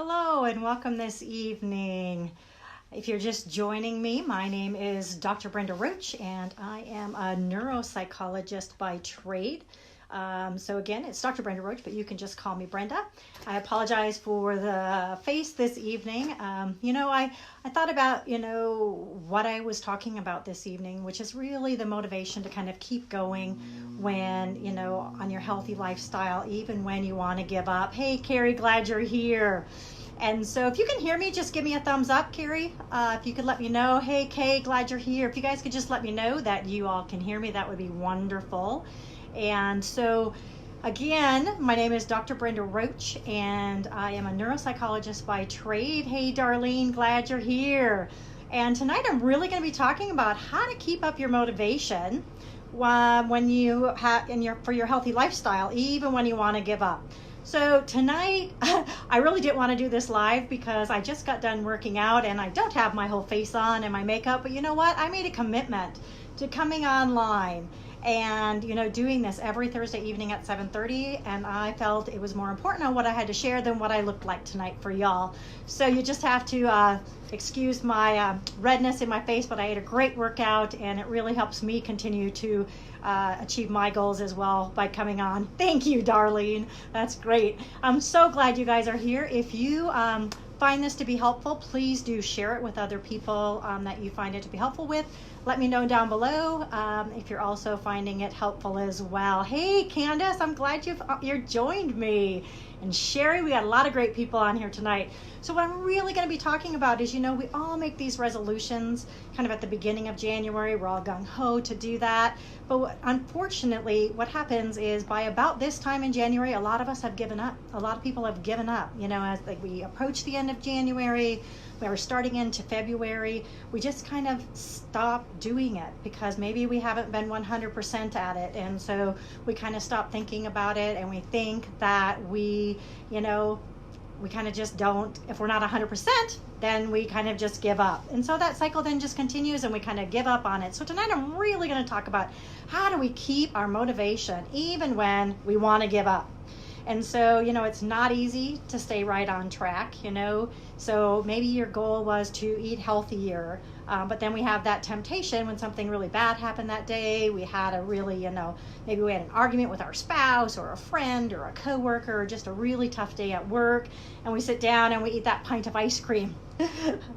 Hello and welcome this evening. If you're just joining me, my name is Dr. Brenda Roach and I am a neuropsychologist by trade. So again, it's Dr. Brenda Roach, but you can just call me Brenda. I apologize for the face this evening. I thought about, what I was talking about this evening, which is really the motivation to kind of keep going when, on your healthy lifestyle, even when you want to give up. Hey, Carrie, glad you're here. And so if you can hear me, just give me a thumbs up, Carrie. If you could let me know, hey, Kay, glad you're here. If you guys could just let me know that you all can hear me, that would be wonderful. And so, again, my name is Dr. Brenda Roach, and I am a neuropsychologist by trade. Hey, Darlene, glad you're here. And tonight I'm really going to be talking about how to keep up your motivation when you have for your healthy lifestyle, even when you want to give up. So tonight, I really didn't want to do this live because I just got done working out and I don't have my whole face on and my makeup, but you know what? I made a commitment to coming online and doing this every Thursday evening at 7:30, and I felt it was more important on what I had to share than what I looked like tonight for y'all. So you just have to excuse my redness in my face, but I had a great workout and it really helps me continue to achieve my goals as well by coming on. Thank you, Darlene. That's great. I'm so glad you guys are here. If you find this to be helpful, please do share it with other people that you find it to be helpful with. Let me know down below if you're also finding it helpful as well. Hey, Candace, I'm glad you've joined me. And Sherry, we got a lot of great people on here tonight. So what I'm really going to be talking about is, we all make these resolutions kind of at the beginning of January. We're all gung-ho to do that. But unfortunately, what happens is by about this time in January, a lot of us have given up. A lot of people have given up. As we approach the end of January, we're starting into February, we just kind of stop doing it because maybe we haven't been 100% at it. And so we kind of stop thinking about it and we think that we kind of just don't, if we're not 100%, then we kind of just give up. And so that cycle then just continues and we kind of give up on it. So tonight I'm really going to talk about how do we keep our motivation even when we want to give up. And so, it's not easy to stay right on track, So maybe your goal was to eat healthier, but then we have that temptation when something really bad happened that day. We had a really, maybe we had an argument with our spouse or a friend or a coworker or just a really tough day at work. And we sit down and we eat that pint of ice cream.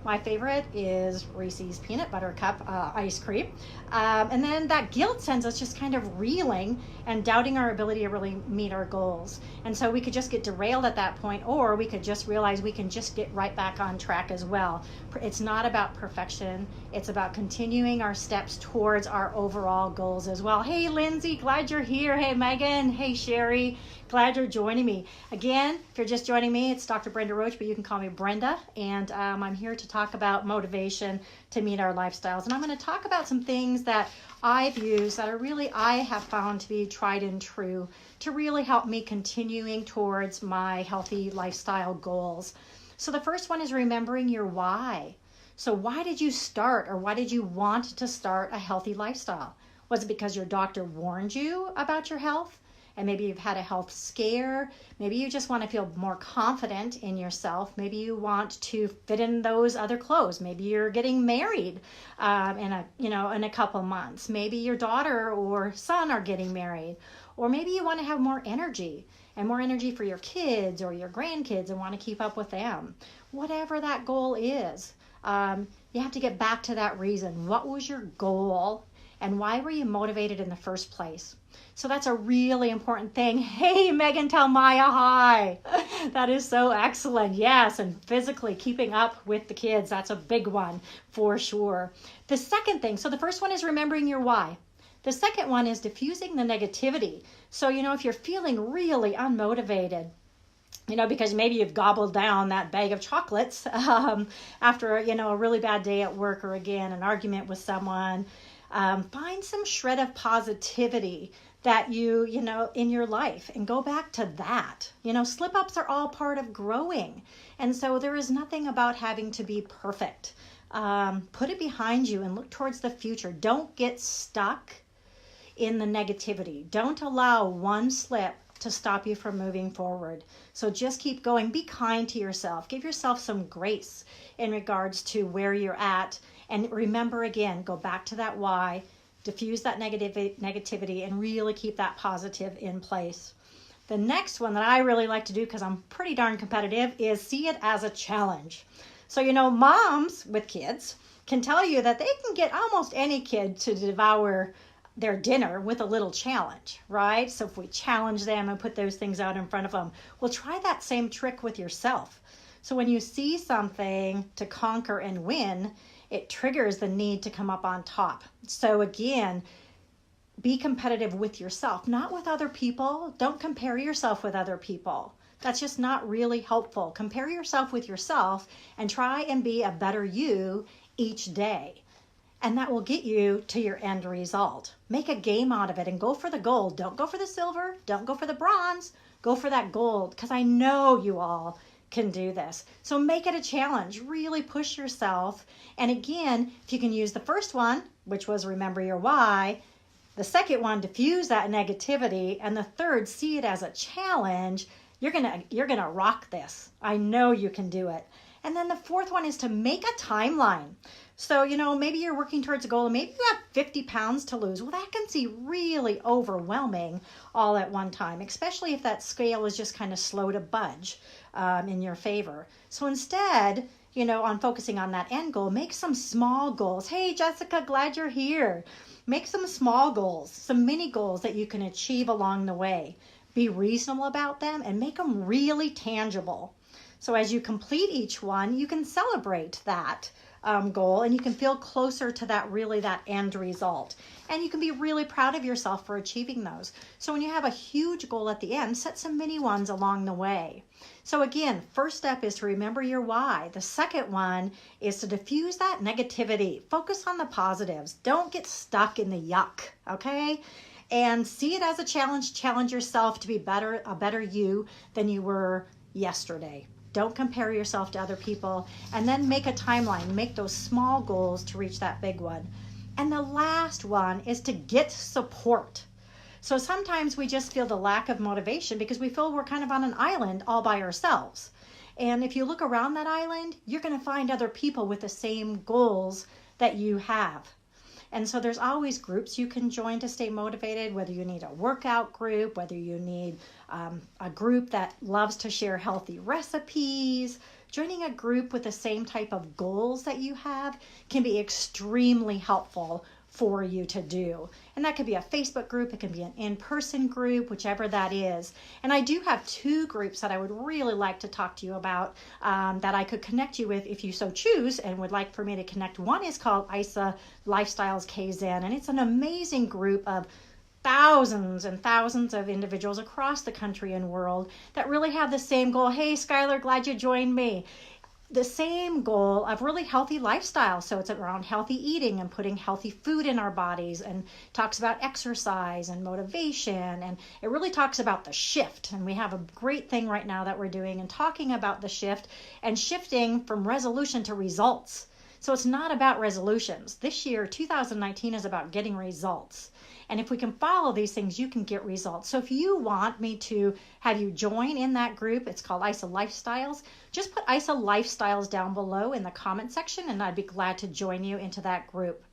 My favorite is Reese's Peanut Butter Cup ice cream. And then that guilt sends us just kind of reeling and doubting our ability to really meet our goals. And so we could just get derailed at that point, or we could just realize we can just get right back on track as well. It's not about perfection. It's about continuing our steps towards our overall goals as well. Hey, Lindsay, glad you're here. Hey, Megan. Hey, Sherry. Glad you're joining me. Again, if you're just joining me, it's Dr. Brenda Roach, but you can call me Brenda. And I'm here to talk about motivation to meet our lifestyles. And I'm going to talk about some things that I've used that I have found to be tried and true to really help me continuing towards my healthy lifestyle goals. So the first one is remembering your why. So why did you start, or why did you want to start a healthy lifestyle? Was it because your doctor warned you about your health? And maybe you've had a health scare. Maybe you just want to feel more confident in yourself. Maybe you want to fit in those other clothes. Maybe you're getting married in a couple months. Maybe your daughter or son are getting married. Or maybe you want to have more energy for your kids or your grandkids and want to keep up with them. Whatever that goal is, you have to get back to that reason. What was your goal and why were you motivated in the first place? So that's a really important thing. Hey, Megan, tell Maya hi. That is so excellent. Yes, and physically keeping up with the kids. That's a big one for sure. The second thing, so the first one is remembering your why. The second one is diffusing the negativity. So, if you're feeling really unmotivated, because maybe you've gobbled down that bag of chocolates after, a really bad day at work or again, an argument with someone, find some shred of positivity that you in your life and go back to that. Slip ups are all part of growing. And so there is nothing about having to be perfect. Put it behind you and look towards the future. Don't get stuck in the negativity. Don't allow one slip to stop you from moving forward. So just keep going. Be kind to yourself. Give yourself some grace in regards to where you're at. And remember, again, go back to that why, diffuse that negativity, and really keep that positive in place. The next one that I really like to do, because I'm pretty darn competitive, is see it as a challenge. So, moms with kids can tell you that they can get almost any kid to devour their dinner with a little challenge, right? So if we challenge them and put those things out in front of them, well, try that same trick with yourself. So when you see something to conquer and win, it triggers the need to come up on top. So again, be competitive with yourself, not with other people. Don't compare yourself with other people. That's just not really helpful. Compare yourself with yourself and try and be a better you each day. And that will get you to your end result. Make a game out of it and go for the gold. Don't go for the silver. Don't go for the bronze. Go for that gold, because I know you all can do this. So make it a challenge. Really push yourself. And again, if you can use the first one, which was remember your why, the second one, diffuse that negativity, and the third, see it as a challenge, you're gonna rock this. I know you can do it. And then the fourth one is to make a timeline. So, maybe you're working towards a goal and maybe you have 50 pounds to lose. Well, that can seem really overwhelming all at one time, especially if that scale is just kind of slow to budge in your favor. So instead, on focusing on that end goal, make some small goals. Hey, Jessica, glad you're here. Make some small goals, some mini goals that you can achieve along the way. Be reasonable about them and make them really tangible. So as you complete each one, you can celebrate that goal and you can feel closer to that end result. And you can be really proud of yourself for achieving those. So when you have a huge goal at the end, set some mini ones along the way. So again, first step is to remember your why. The second one is to diffuse that negativity. Focus on the positives. Don't get stuck in the yuck, okay? And see it as a challenge. Challenge yourself to be a better you than you were yesterday. Don't compare yourself to other people, and then make a timeline. Make those small goals to reach that big one. And the last one is to get support. So sometimes we just feel the lack of motivation because we feel we're kind of on an island all by ourselves. And if you look around that island, you're going to find other people with the same goals that you have. And so there's always groups you can join to stay motivated, whether you need a workout group, whether you need a group that loves to share healthy recipes. Joining a group with the same type of goals that you have can be extremely helpful for you to do. And that could be a Facebook group, it can be an in-person group, whichever that is. And I do have 2 groups that I would really like to talk to you about that I could connect you with if you so choose and would like for me to connect. One is called ISA Lifestyles Kaizen, and it's an amazing group of thousands and thousands of individuals across the country and world that really have the same goal. Hey, Skylar, glad you joined me. The same goal of really healthy lifestyle. So it's around healthy eating and putting healthy food in our bodies, and talks about exercise and motivation. And it really talks about the shift. And we have a great thing right now that we're doing and talking about the shift and shifting from resolution to results. So it's not about resolutions. This year, 2019, is about getting results. And if we can follow these things, you can get results. So if you want me to have you join in that group, it's called ISA Lifestyles. Just put ISA Lifestyles down below in the comment section, and I'd be glad to join you into that group.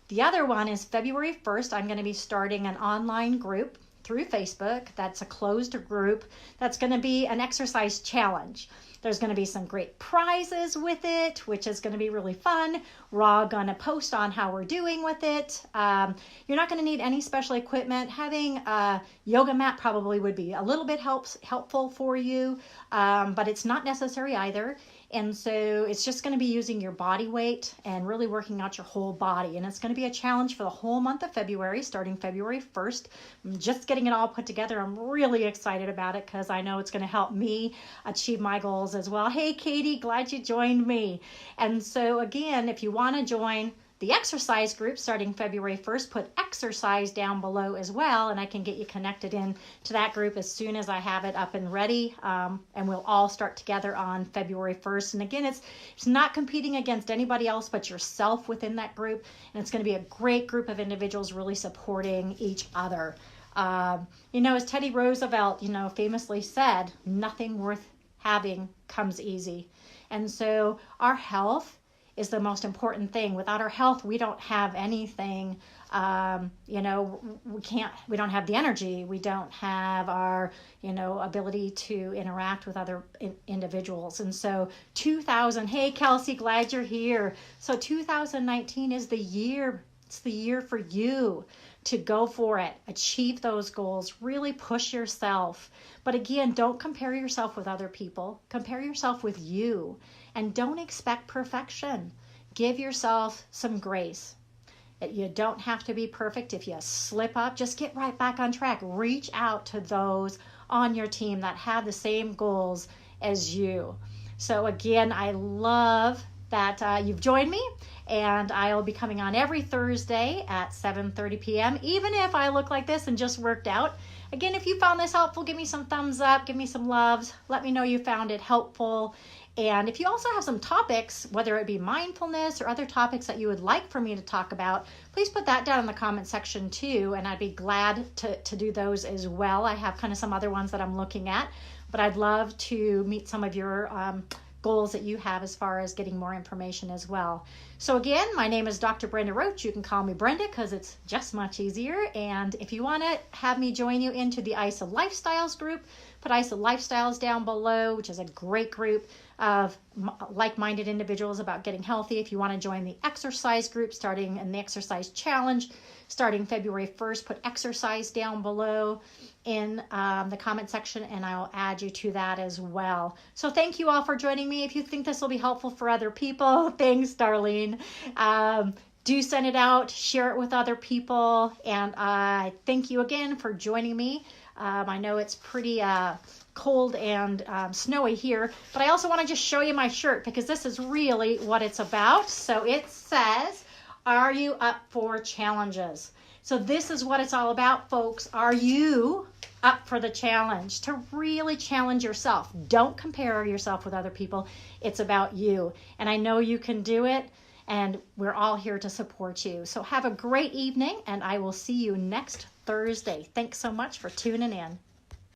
The other one is February 1st. I'm going to be starting an online group through Facebook. That's a closed group. That's going to be an exercise challenge. There's going to be some great prizes with it, which is going to be really fun. We're all going to post on how we're doing with it. You're not going to need any special equipment. Having a yoga mat probably would be a little bit helpful for you, but it's not necessary either. And so it's just going to be using your body weight and really working out your whole body. And it's going to be a challenge for the whole month of February, starting February 1st. I'm just getting it all put together. I'm really excited about it because I know it's going to help me achieve my goals as well. Hey, Katie, glad you joined me. And so again, if you want to join the exercise group starting February 1st, put exercise down below as well, and I can get you connected in to that group as soon as I have it up and ready, and we'll all start together on February 1st. And again, it's not competing against anybody else but yourself within that group, and it's going to be a great group of individuals really supporting each other. As Teddy Roosevelt, famously said, nothing worth having comes easy. And so our health is the most important thing. Without our health, we don't have anything. We don't have the energy. We don't have our, ability to interact with other individuals. And so hey, Kelsey, glad you're here. So 2019 is the year. It's the year for you to go for it, achieve those goals, really push yourself. But again, don't compare yourself with other people. Compare yourself with you, and don't expect perfection. Give yourself some grace. You don't have to be perfect. If you slip up, just get right back on track. Reach out to those on your team that have the same goals as you. So again, I love that you've joined me, and I'll be coming on every Thursday at 7:30 p.m. even if I look like this and just worked out. Again, if you found this helpful, give me some thumbs up, give me some loves, let me know you found it helpful. And if you also have some topics, whether it be mindfulness or other topics that you would like for me to talk about, please put that down in the comment section too, and I'd be glad to do those as well. I have kind of some other ones that I'm looking at, but I'd love to meet some of your goals that you have as far as getting more information as well. So again, my name is Dr. Brenda Roach. You can call me Brenda because it's just much easier. And if you want to have me join you into the ISA Lifestyles group, put ISA Lifestyles down below, which is a great group of like-minded individuals about getting healthy. If you want to join the exercise group starting in the exercise challenge starting February 1st, put exercise down below in the comment section, and I'll add you to that as well. So thank you all for joining me. If you think this will be helpful for other people, thanks, Darlene. Do send it out, share it with other people, and I thank you again for joining me. I know it's pretty cold and snowy here, but I also want to just show you my shirt because this is really what it's about. So it says, "Are you up for challenges?" So this is what it's all about, folks. Are you up for the challenge? To really challenge yourself. Don't compare yourself with other people. It's about you. And I know you can do it, and we're all here to support you. So have a great evening, and I will see you next Thursday. Thanks so much for tuning in.